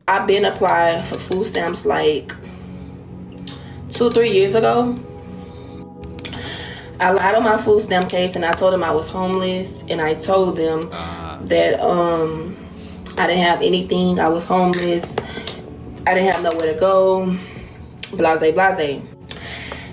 I've been applying for food stamps like 2-3 years ago. I lied on my food stamp case and I told them I was homeless, and I told them that I didn't have anything. I was homeless. I didn't have nowhere to go. Blase, blase.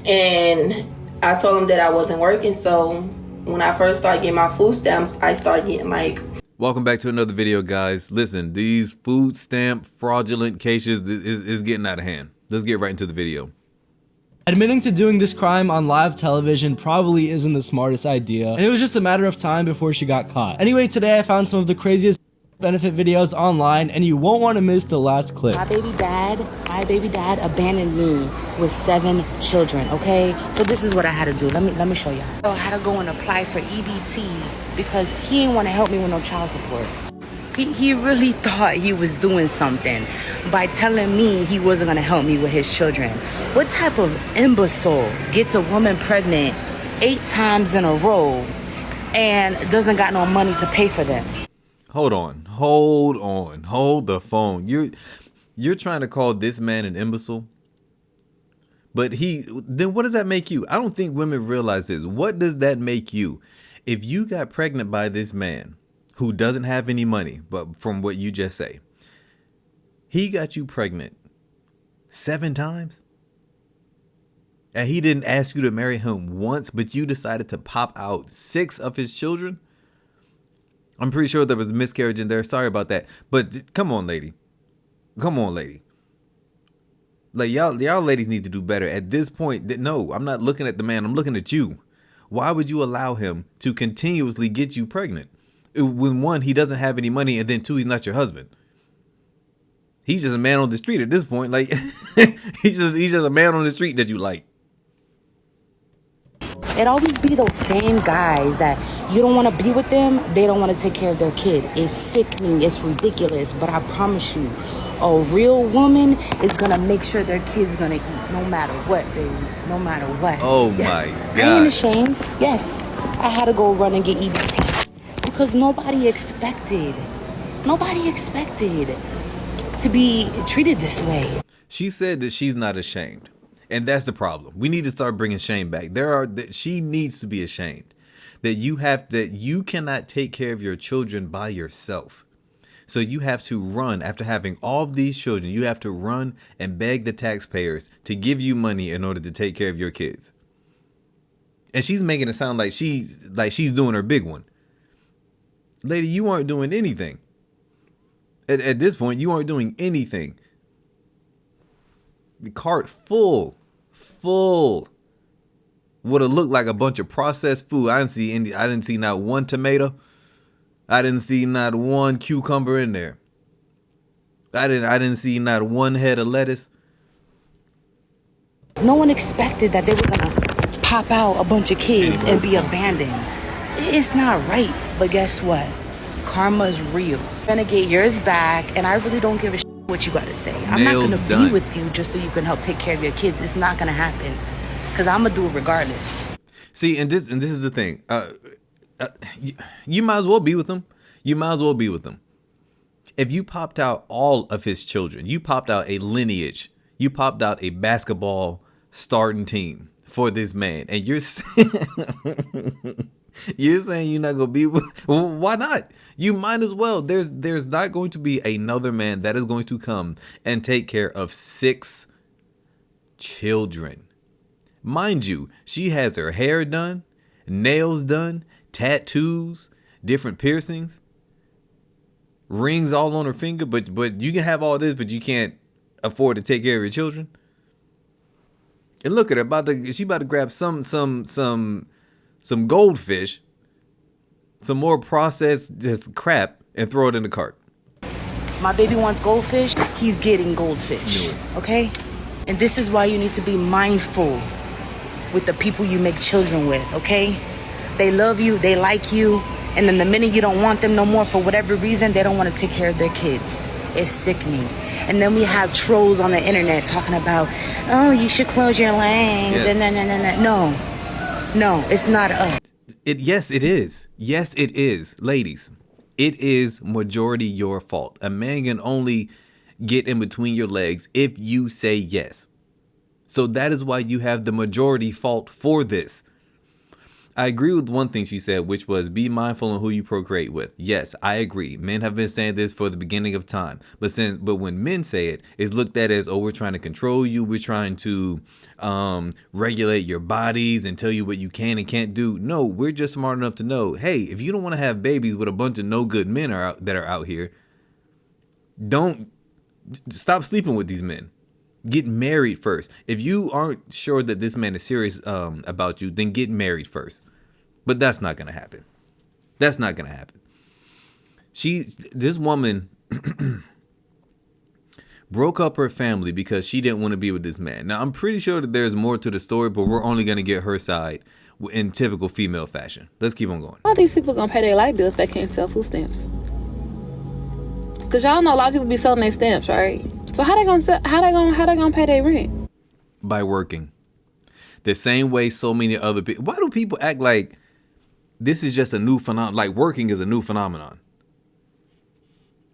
And I told them that I wasn't working. So when I first started getting my food stamps, I started getting like... Welcome back to another video, guys. Listen, these food stamp fraudulent cases is getting out of hand. Let's get right into the video. Admitting to doing this crime on live television probably isn't the smartest idea, and it was just a matter of time before she got caught. Anyway, today I found some of the craziest benefit videos online, and you won't want to miss the last clip. My baby dad abandoned me with 7 children, okay? So this is what I had to do. Let me show you. So I had to go and apply for EBT because he didn't want to help me with no child support. He really thought he was doing something by telling me he wasn't going to help me with his children. What type of imbecile gets a woman pregnant 8 times in a row and doesn't got no money to pay for them? Hold the phone. You're trying to call this man an imbecile? But then what does that make you? I don't think women realize this. What does that make you? If you got pregnant by this man who doesn't have any money, but from what you just say, he got you pregnant 7 times? And he didn't ask you to marry him once, but you decided to pop out 6 of his children? I'm pretty sure there was a miscarriage in there. Sorry about that. But come on, lady. Come on, lady. Like, y'all ladies need to do better. At this point, no, I'm not looking at the man. I'm looking at you. Why would you allow him to continuously get you pregnant? When 1, he doesn't have any money, and then 2, he's not your husband. He's just a man on the street at this point. Like, he's just a man on the street that you like. It always be those same guys that you don't want to be with them. They don't want to take care of their kid. It's sickening. It's ridiculous. But I promise you, a real woman is going to make sure their kid's going to eat no matter what, baby. No matter what. Oh, my God. I ain't ashamed. Yes, I had to go run and get EBT. Because nobody expected to be treated this way. She said that she's not ashamed. And that's the problem. We need to start bringing shame back. She needs to be ashamed that you cannot take care of your children by yourself. So you have to run after having all of these children. You have to run and beg the taxpayers to give you money in order to take care of your kids. And she's making it sound like she's doing her big one. Lady, you aren't doing anything. At this point, you aren't doing anything. The cart full would have looked like a bunch of processed food. I didn't see not one tomato. I didn't see not one cucumber in there. I didn't see not one head of lettuce. No one expected that they were gonna pop out a bunch of kids and be abandoned. It's not right, but guess what? Karma's real. You're gonna get yours back, and I really don't give a what you gotta say. I'm not gonna be with you just so you can help take care of your kids. It's not gonna happen, because I'm gonna do it regardless. See, and this is the thing. You might as well be with them. You might as well be with them. If you popped out all of his children, you popped out a lineage, you popped out a basketball starting team for this man, and you're you're saying you're not gonna be with, well, why not? You might as well. There's not going to be another man that is going to come and take care of 6 children. Mind you, she has her hair done, nails done, tattoos, different piercings, rings all on her finger, but you can have all this, but you can't afford to take care of your children. And look at her, she about to grab some goldfish, some more processed just crap, and throw it in the cart. My baby wants goldfish, he's getting goldfish, okay? And this is why you need to be mindful with the people you make children with, okay? They love you, they like you, and then the minute you don't want them no more for whatever reason, they don't want to take care of their kids. It's sickening. And then we have trolls on the internet talking about, oh, you should close your legs. Yes. And no, it's not us. Yes, it is. Yes, it is. Ladies, it is majority your fault. A man can only get in between your legs if you say yes. So that is why you have the majority fault for this. I agree with one thing she said, which was be mindful on who you procreate with. Yes, I agree. Men have been saying this for the beginning of time. But when men say it, it's looked at as, oh, we're trying to control you. We're trying to regulate your bodies and tell you what you can and can't do. No, we're just smart enough to know, hey, if you don't want to have babies with a bunch of no good men that are out here, don't stop sleeping with these men. Get married first. If you aren't sure that this man is serious about you, then get married first. But that's not gonna happen. That's not gonna happen. This woman broke up her family because she didn't want to be with this man. Now I'm pretty sure that there's more to the story, but we're only gonna get her side in typical female fashion. Let's keep on going. How these people gonna pay their light bill if they can't sell food stamps? Cause y'all know a lot of people be selling their stamps, right? So how they gonna pay their rent? By working. The same way so many other people. Why do people act like this is just a new phenomenon? Like working is a new phenomenon.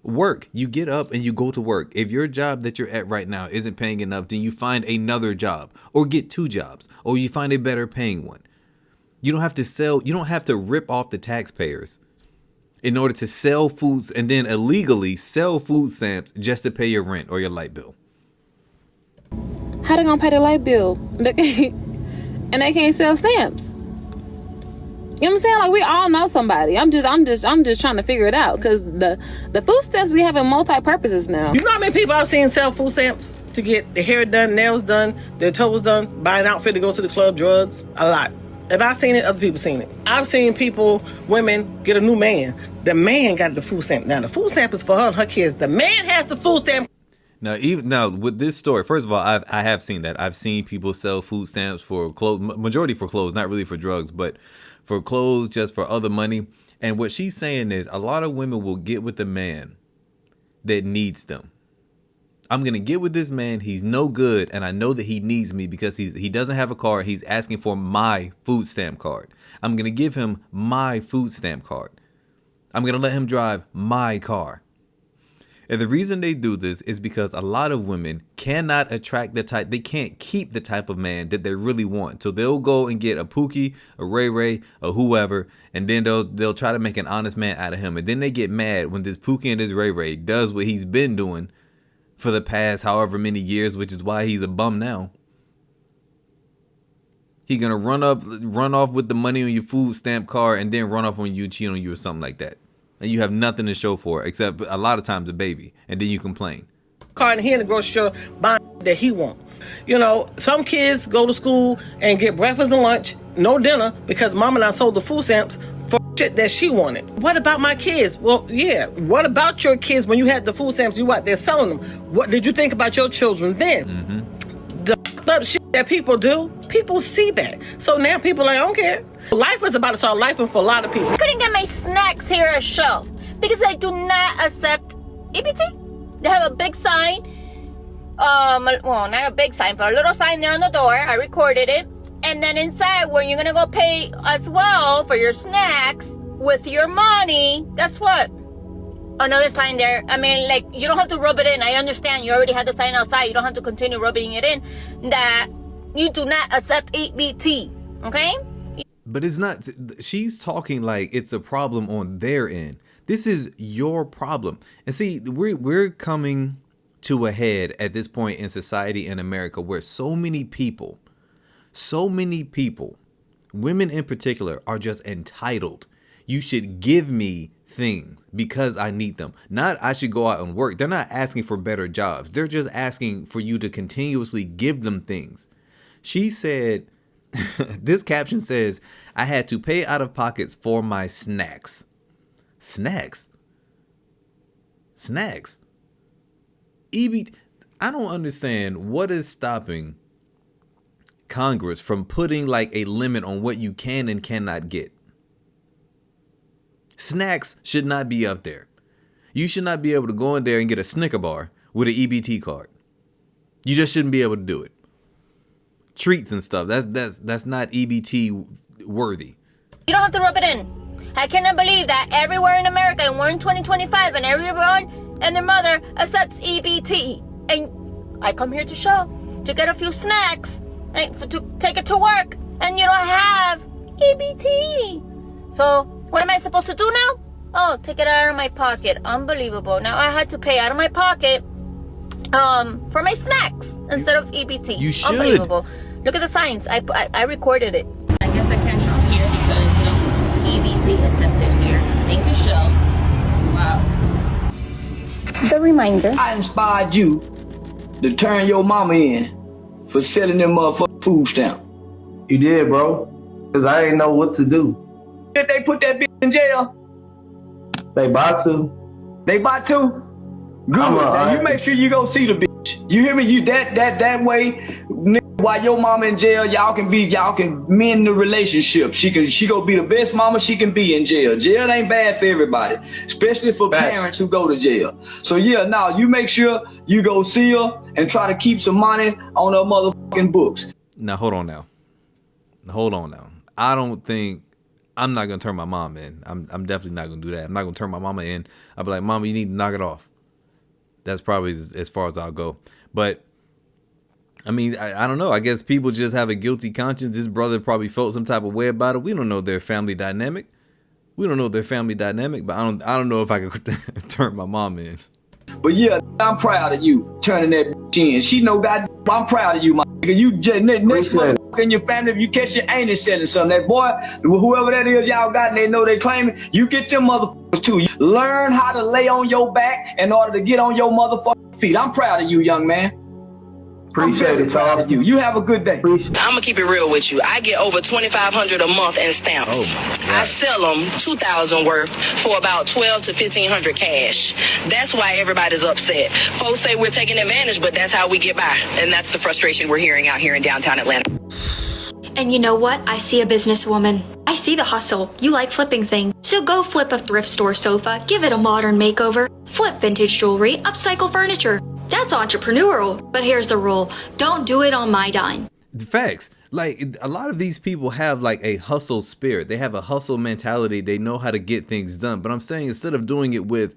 Work. You get up and you go to work. If your job that you're at right now isn't paying enough, then you find another job or get 2 jobs or you find a better paying one. You don't have to sell. You don't have to rip off the taxpayers in order to sell foods and then illegally sell food stamps just to pay your rent or your light bill. How they gonna pay their light bill? And they can't sell stamps. You know what I'm saying? Like, we all know somebody. I'm just trying to figure it out, because the food stamps we have in multi-purposes now. You know how many people I've seen sell food stamps to get their hair done, nails done, their toes done, buy an outfit to go to the club, drugs? A lot. If I've seen it, other people seen it. I've seen people, women, get a new man. The man got the food stamp. Now, the food stamp is for her and her kids. The man has the food stamp. Now, with this story, first of all, I have seen that. I've seen people sell food stamps for clothes, majority for clothes, not really for drugs, but for clothes, just for other money. And what she's saying is a lot of women will get with a man that needs them. I'm going to get with this man. He's no good. And I know that he needs me because he doesn't have a car. He's asking for my food stamp card. I'm going to give him my food stamp card. I'm going to let him drive my car. And the reason they do this is because a lot of women cannot attract they can't keep the type of man that they really want. So they'll go and get a Pookie, a Ray Ray, or whoever, and then they'll try to make an honest man out of him. And then they get mad when this Pookie and this Ray Ray does what he's been doing for the past however many years, which is why he's a bum now. He gonna run off with the money on your food stamp card and then run off on you, cheat on you or something like that. And you have nothing to show for it except a lot of times a baby. And then you complain. Car and he in the grocery store buying that he want. You know, some kids go to school and get breakfast and lunch, no dinner, because mama done sold the food stamps for shit that she wanted. What about my kids? Well, yeah. What about your kids when you had the food stamps? You out there selling them? What did you think about your children then? Mm-hmm. The up shit that people do, people see that. So now people are like, I don't care. Life is about to start life for a lot of people. I couldn't get my snacks here at Shell because I do not accept EBT. They have a big sign. Well, not a big sign, but a little sign there on the door. I recorded it. And then inside, where you're going to go pay as well for your snacks with your money, guess what? Another sign there. I mean, like, you don't have to rub it in. I understand you already had the sign outside. You don't have to continue rubbing it in. That you do not accept EBT. Okay? But it's not, she's talking like it's a problem on their end. This is your problem. And see, we're coming to a head at this point in society in America where so many people, women in particular, are just entitled. You should give me things because I need them. Not I should go out and work. They're not asking for better jobs. They're just asking for you to continuously give them things. She said, this caption says, I had to pay out of pockets for my snacks. Snacks? EBT. I don't understand what is stopping Congress from putting like a limit on what you can and cannot get. Snacks should not be up there. You should not be able to go in there and get a Snicker bar with an EBT card. You just shouldn't be able to do it. Treats and stuff. That's not EBT worthy. You don't have to rub it in. I cannot believe that everywhere in America, and we're in 2025, and everyone and their mother accepts EBT. And I come here to show, to get a few snacks, and to take it to work, and you don't have EBT. So what am I supposed to do now? Oh, take it out of my pocket. Unbelievable. Now I had to pay out of my pocket for my snacks instead of EBT. You should. Unbelievable. Look at the signs. I recorded it. I guess I can't shop here because no EBT accepted here. Thank you, Shell. Wow. The reminder. I inspired you to turn your mama in for selling them motherfucking food stamp. You did, bro. Because I didn't know what to do. Did they put that bitch in jail? They about to. They about to? Good. Now you make sure you go see the bitch. You hear me? You that way, while your mama in jail, y'all can mend the relationship. She gonna be the best mama she can be in jail. Jail ain't bad for everybody, especially for parents who go to jail. So yeah, now you make sure you go see her and try to keep some money on her motherfucking books. Now hold on now. I don't think I'm not gonna turn my mom in. I'm definitely not gonna do that. I'm not gonna turn my mama in. I'll be like, Mama, you need to knock it off. That's probably as far as I'll go. But I mean, I don't know. I guess people just have a guilty conscience. His brother probably felt some type of way about it. We don't know their family dynamic. But I don't know if I could turn my mom in. But yeah, I'm proud of you turning that bitch in. She know God. I'm proud of you, my nigga. You just next motherfucker in your family. If you catch your auntie selling something, that boy, whoever that is, y'all got, and they know they claiming. You get them motherfuckers too. You learn how to lay on your back in order to get on your motherfucking feet. I'm proud of you, young man. Appreciate it, proud of you. You have a good day. I'm gonna keep it real with you. I get over $2,500 a month in stamps. I sell them $2,000 worth for about $1,200 to $1,500 cash. That's why everybody's upset. Folks say we're taking advantage, but that's how we get by, and that's the frustration we're hearing out here in downtown Atlanta. And you know what? I see a businesswoman. I see the hustle. You like flipping things. So go flip a thrift store sofa, give it a modern makeover, flip vintage jewelry, upcycle furniture. That's entrepreneurial. But here's the rule. Don't do it on my dime. Facts. Like, a lot of these people have like a hustle spirit. They have a hustle mentality. They know how to get things done. But I'm saying, instead of doing it with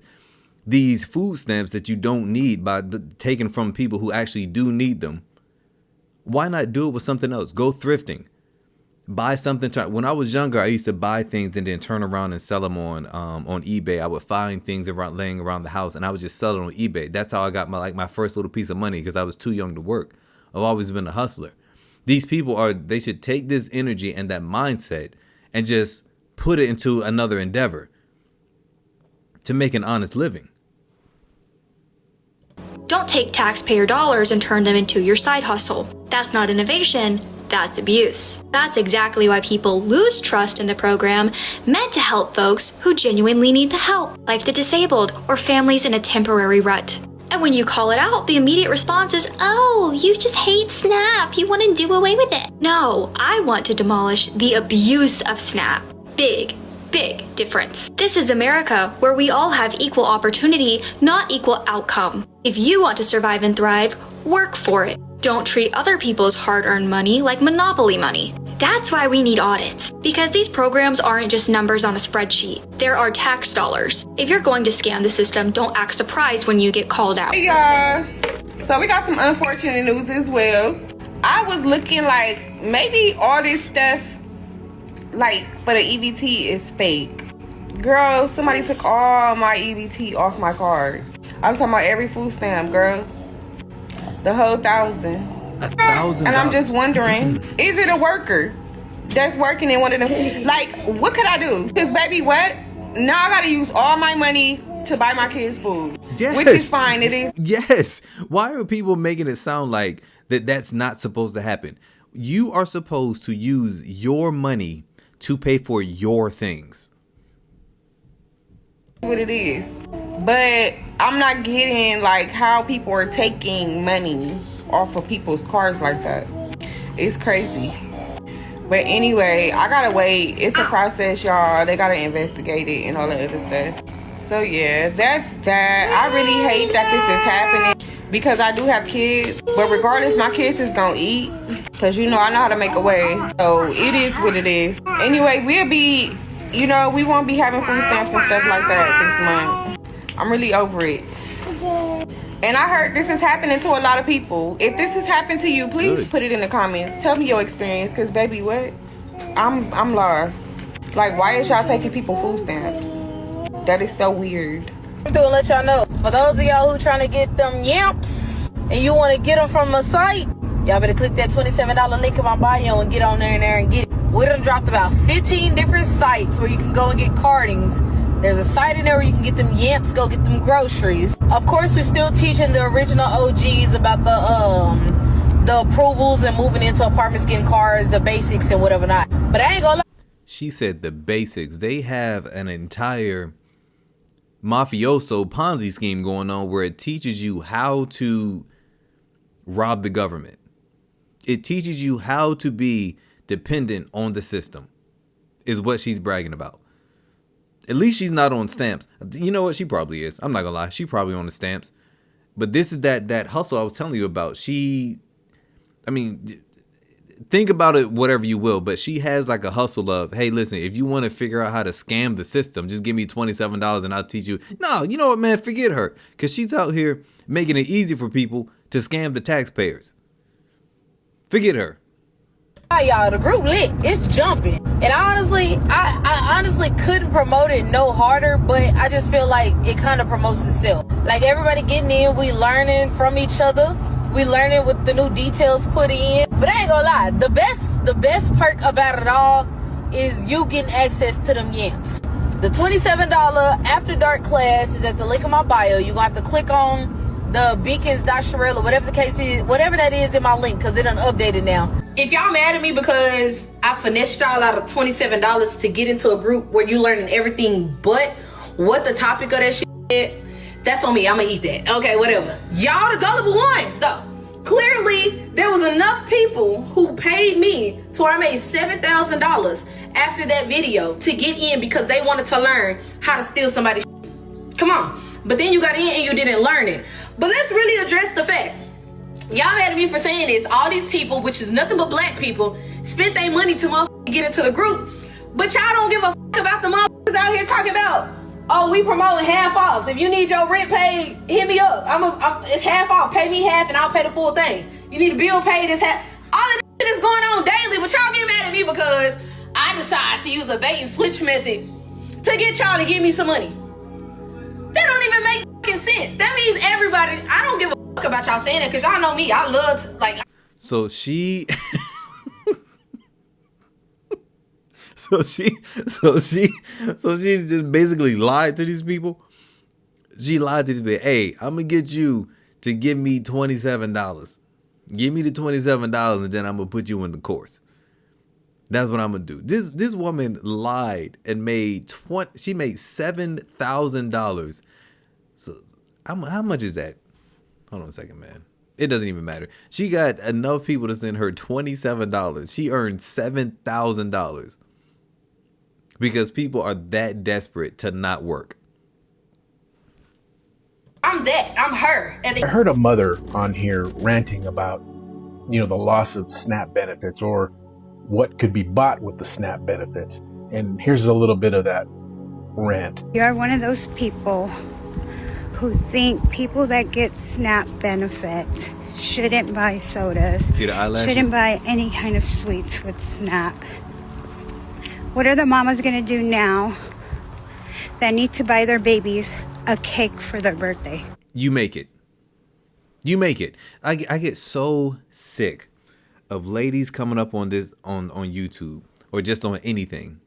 these food stamps that you don't need by taking from people who actually do need them, why not do it with something else? Go thrifting. Buy something. When I was younger, I used to buy things and then turn around and sell them on eBay. I would find things laying around the house and I would just sell it on eBay. That's how I got my first little piece of money, because I was too young to work. I've always been a hustler. These people they should take this energy and that mindset and just put it into another endeavor to make an honest living. Don't take taxpayer dollars and turn them into your side hustle. That's not innovation. That's abuse. That's exactly why people lose trust in the program meant to help folks who genuinely need the help, like the disabled or families in a temporary rut. And when you call it out, the immediate response is, oh, you just hate SNAP. You want to do away with it. No, I want to demolish the abuse of SNAP. Big difference. This is America, where we all have equal opportunity, not equal outcome. If you want to survive and thrive, work for it. Don't treat other people's hard-earned money like monopoly money. That's why we need audits, because these programs aren't just numbers on a spreadsheet. There are tax dollars. If you're going to scam the system, don't act surprised when you get called out. Hey y'all, so we got some unfortunate news as well. I was looking like maybe all this stuff like for the EBT is fake. Girl, somebody took all my EBT off my card. I'm talking about every food stamp, girl. The whole $1,000. $1,000. And I'm just wondering, is it a worker that's working in one of them? Like, what could I do? Because baby, what? Now I gotta use all my money to buy my kids food. Yes. Which is fine, it is. Yes. Why are people making it sound like that's not supposed to happen? You are supposed to use your money to pay for your things. What it is. But I'm not getting like how people are taking money off of people's cards like that. It's crazy. But anyway, I gotta wait. It's a process, y'all. They gotta investigate it and all that other stuff. So yeah, that's that. I really hate that this is happening because I do have kids. But regardless, my kids is gonna eat. Cause you know I know how to make a way. So it is what it is. Anyway, we'll be, we won't be having food stamps and stuff like that this month. I'm really over it. And I heard this is happening to a lot of people. If this has happened to you, please put it in the comments. Tell me your experience, because baby, what? I'm lost. Like, why is y'all taking people food stamps? That is so weird. I'm doing let y'all know, for those of y'all who trying to get them yamps and you want to get them from a site, y'all better click that $27 link in my bio and get on there and get it. We done dropped about 15 different sites where you can go and get cardings. There's a site in there where you can get them yamps, go get them groceries. Of course, we're still teaching the original OGs about the approvals and moving into apartments, getting cars, the basics and whatever not. But I ain't gonna lie. She said the basics. They have an entire mafioso Ponzi scheme going on where it teaches you how to rob the government. It teaches you how to be dependent on the system, is what she's bragging about. At least she's not on stamps. You know what? She probably is. I'm not gonna lie. She probably on the stamps. But this is that hustle I was telling you about. Think about it whatever you will, but she has like a hustle of, hey, listen, if you want to figure out how to scam the system, just give me $27 and I'll teach you. No, you know what, man? Forget her. Because she's out here making it easy for people to scam the taxpayers. Forget her. Hi y'all, the group lit. It's jumping. And honestly, I honestly couldn't promote it no harder, but I just feel like it kind of promotes itself. Like everybody getting in, we learning from each other. We learning with the new details put in. But I ain't gonna lie, the best perk about it all is you getting access to them yamps. The $27 after dark class is at the link in my bio. You're gonna have to click on the beacons.sherelle or whatever the case is, whatever that is in my link, because it done updated now. If y'all mad at me because I finessed y'all out of $27 to get into a group where you learning everything but what the topic of that shit is, that's on me. I'm gonna eat that. Okay, whatever. Y'all the gullible ones, though. Clearly, there was enough people who paid me to where I made $7,000 after that video to get in because they wanted to learn how to steal somebody's shit. Come on. But then you got in and you didn't learn it. But let's really address the fact. Y'all mad at me for saying this. All these people, which is nothing but black people, spent their money to motherfucking get into the group. But y'all don't give a fuck about the motherfuckers out here talking about, oh, we promoting half offs. If you need your rent paid, hit me up. It's half off. Pay me half and I'll pay the full thing. You need a bill paid, it's half. All of this is going on daily, but y'all get mad at me because I decide to use a bait and switch method to get y'all to give me some money. That don't even make fucking sense. That means everybody, I don't give a fuck about y'all saying that because y'all know me. I love to, like. So she just basically lied to these people. She lied to these people. Hey, I'm gonna get you to give me $27. Give me the $27 and then I'm gonna put you in the course. That's what I'm gonna do. This woman lied and made $7,000. So how much is that? Hold on a second, man. It doesn't even matter. She got enough people to send her $27. She earned $7,000 because people are that desperate to not work. I'm her. I heard a mother on here ranting about, the loss of SNAP benefits or what could be bought with the SNAP benefits. And here's a little bit of that rant. You're one of those people who think people that get SNAP benefits shouldn't buy sodas, shouldn't buy any kind of sweets with SNAP. What are the mamas gonna do now that need to buy their babies a cake for their birthday? You make it. You make it. I get so sick of ladies coming up on this on YouTube or just on anything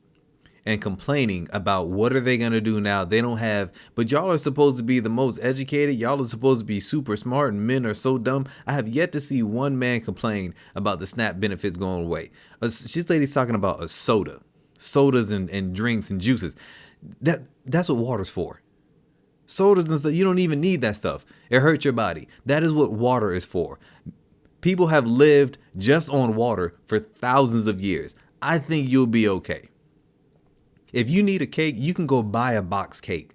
and complaining about what are they gonna do now. They don't have, but y'all are supposed to be the most educated. Y'all are supposed to be super smart, and men are so dumb. I have yet to see one man complain about the SNAP benefits going away. This lady's talking about a sodas and drinks and juices. That's what water's for. Sodas and stuff, you don't even need that stuff. It hurts your body. That is what water is for. People have lived just on water for thousands of years. I think you'll be okay. If you need a cake, you can go buy a box cake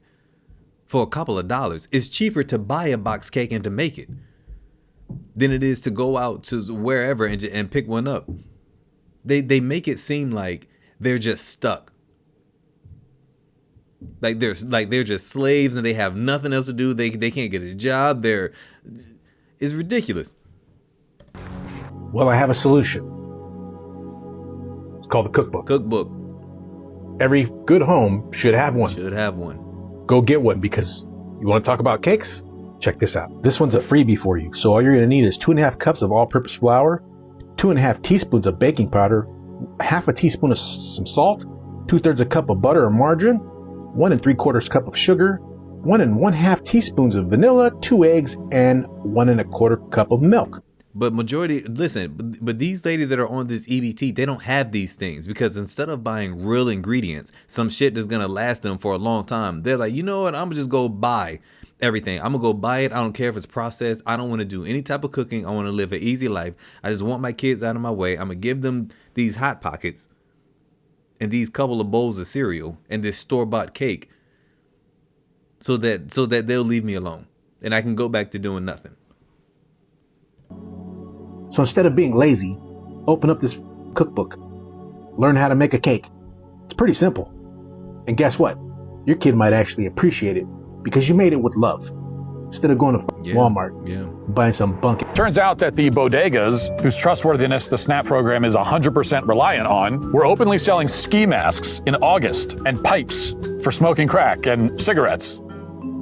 for a couple of dollars. It's cheaper to buy a box cake and to make it than it is to go out to wherever and pick one up. They make it seem like they're just stuck. Like they're just slaves and they have nothing else to do. They can't get a job. It's ridiculous. Well, I have a solution. It's called a cookbook. Cookbook. Every good home should have one. Should have one. Go get one, because you want to talk about cakes? Check this out. This one's a freebie for you. So all you're going to need is 2.5 cups of all-purpose flour, 2.5 teaspoons of baking powder, half a teaspoon of some salt, 2/3 a cup of butter or margarine, 1 3/4 cup of sugar, 1 1/2 teaspoons of vanilla, 2 eggs, and 1 1/4 cup of milk. But but these ladies that are on this EBT, they don't have these things, because instead of buying real ingredients, some shit that's going to last them for a long time, they're like, you know what, I'm going to just go buy everything. I'm going to go buy it. I don't care if it's processed. I don't want to do any type of cooking. I want to live an easy life. I just want my kids out of my way. I'm going to give them these Hot Pockets and these couple of bowls of cereal and this store-bought cake so that they'll leave me alone and I can go back to doing nothing. So instead of being lazy, open up this cookbook. Learn how to make a cake. It's pretty simple. And guess what? Your kid might actually appreciate it because you made it with love. Instead of going to Walmart, buying some bunk. Turns out that the bodegas, whose trustworthiness the SNAP program is 100% reliant on, were openly selling ski masks in August and pipes for smoking crack and cigarettes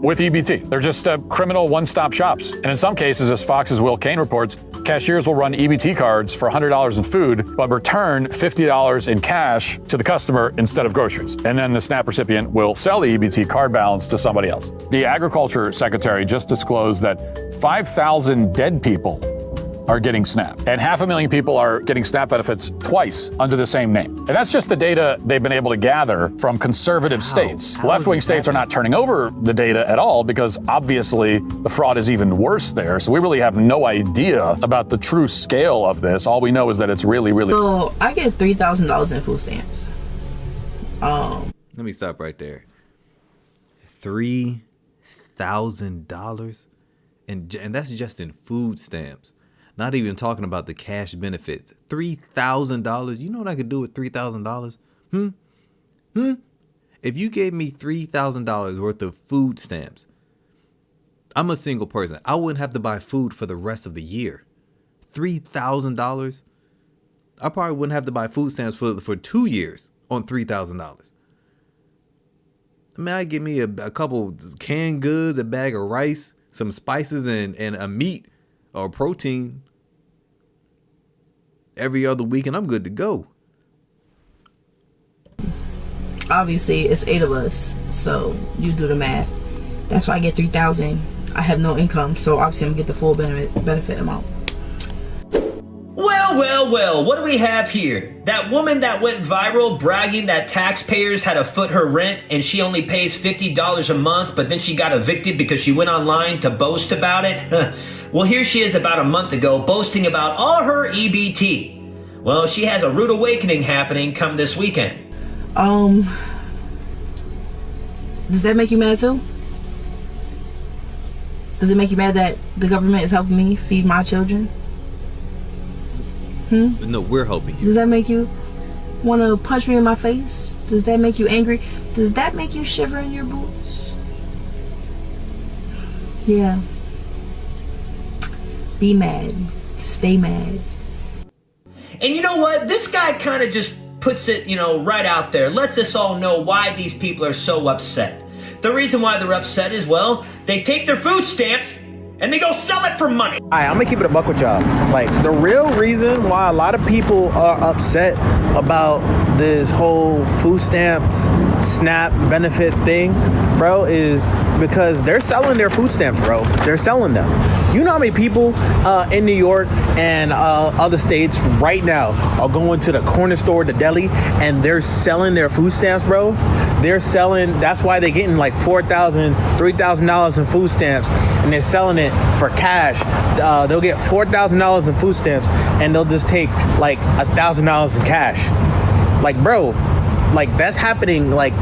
with EBT. They're just criminal one-stop shops. And in some cases, as Fox's Will Kane reports, cashiers will run EBT cards for $100 in food, but return $50 in cash to the customer instead of groceries. And then the SNAP recipient will sell the EBT card balance to somebody else. The Agriculture Secretary just disclosed that 5,000 dead people are getting SNAP, and 500,000 people are getting SNAP benefits twice under the same name. And that's just the data they've been able to gather from conservative states. Left-wing states are not turning over the data at all because obviously the fraud is even worse there. So we really have no idea about the true scale of this. All we know is that it's really, really. So I get $3,000 in food stamps. Let me stop right there. $3,000, and that's just in food stamps. Not even talking about the cash benefits. $3,000. You know what I could do with $3,000? If you gave me $3,000 worth of food stamps, I'm a single person. I wouldn't have to buy food for the rest of the year. $3,000. I probably wouldn't have to buy food stamps for 2 years on $3,000. I mean, I'd give me a couple canned goods, a bag of rice, some spices, and a meat or protein every other week, and I'm good to go. Obviously, it's 8 of us, so you do the math. That's why I get $3,000. I have no income, so obviously I'm gonna get the full benefit amount. Well, what do we have here? That woman that went viral bragging that taxpayers had to foot her rent and she only pays $50 a month, but then she got evicted because she went online to boast about it? Well, here she is about a month ago boasting about all her EBT. Well, she has a rude awakening happening come this weekend. Does that make you mad too? Does it make you mad that the government is helping me feed my children? No, we're helping you. Does that make you want to punch me in my face? Does that make you angry? Does that make you shiver in your boots? Yeah. Be mad. Stay mad. And you know what? This guy kind of just puts it, right out there. Lets us all know why these people are so upset. The reason why they're upset is, well, they take their food stamps and they go sell it for money. I'm gonna keep it a buck with y'all. Like, the real reason why a lot of people are upset about this whole food stamps, SNAP benefit thing, bro, is because they're selling their food stamps, bro. They're selling them. You know how many people in New York and other states right now are going to the corner store, the deli, and they're selling their food stamps, bro? They're selling, that's why they're getting like $4,000, $3,000 in food stamps, and they're selling it for cash. They'll get $4,000 in food stamps, and they'll just take like $1,000 in cash. Like, bro, like, that's happening like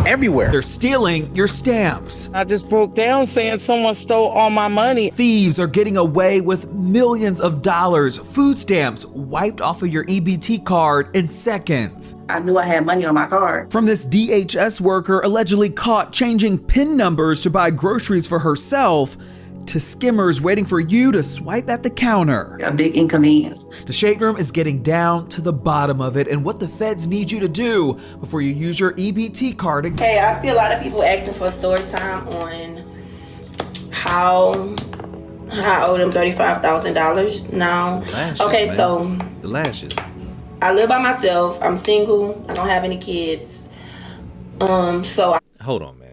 everywhere. They're stealing your stamps. I just broke down saying someone stole all my money. Thieves are getting away with millions of dollars. Food stamps wiped off of your EBT card in seconds. I knew I had money on my card. From this DHS worker allegedly caught changing PIN numbers to buy groceries for herself, to skimmers waiting for you to swipe at the counter. A big inconvenience. The Shade Room is getting down to the bottom of it and what the feds need you to do before you use your EBT card again. Hey, I see a lot of people asking for story time on how I owe them $35,000 now. Lashes, okay, man. so the lashes. I live by myself. I'm single. I don't have any kids. So Hold on, man.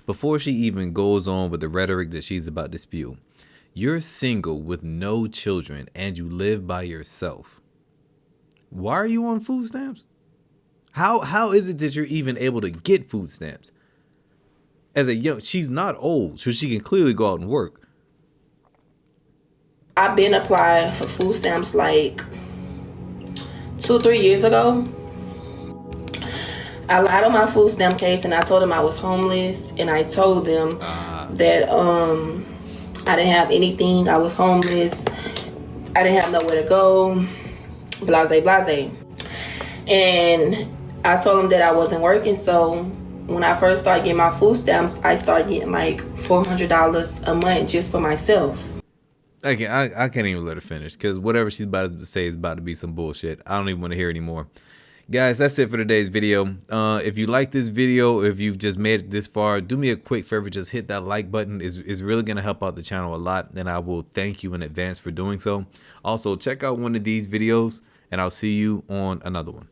Before she even goes on with the rhetoric that she's about to spew, you're single with no children and you live by yourself. Why are you on food stamps? How is it that you're even able to get food stamps? As a young, she's not old, so she can clearly go out and work. I've been applying for food stamps like 2-3 years ago. I lied on my food stamp case and I told them I was homeless, and I told them that I didn't have anything. I was homeless. I didn't have nowhere to go. Blase, blase. And I told them that I wasn't working. So when I first started getting my food stamps, I started getting like $400 a month just for myself. I can't even let her finish, because whatever she's about to say is about to be some bullshit. I don't even want to hear anymore. Guys, that's it for today's video. If you like this video, if you've just made it this far, do me a quick favor, just hit that like button. It's really going to help out the channel a lot, and I will thank you in advance for doing so. Also, check out one of these videos, and I'll see you on another one.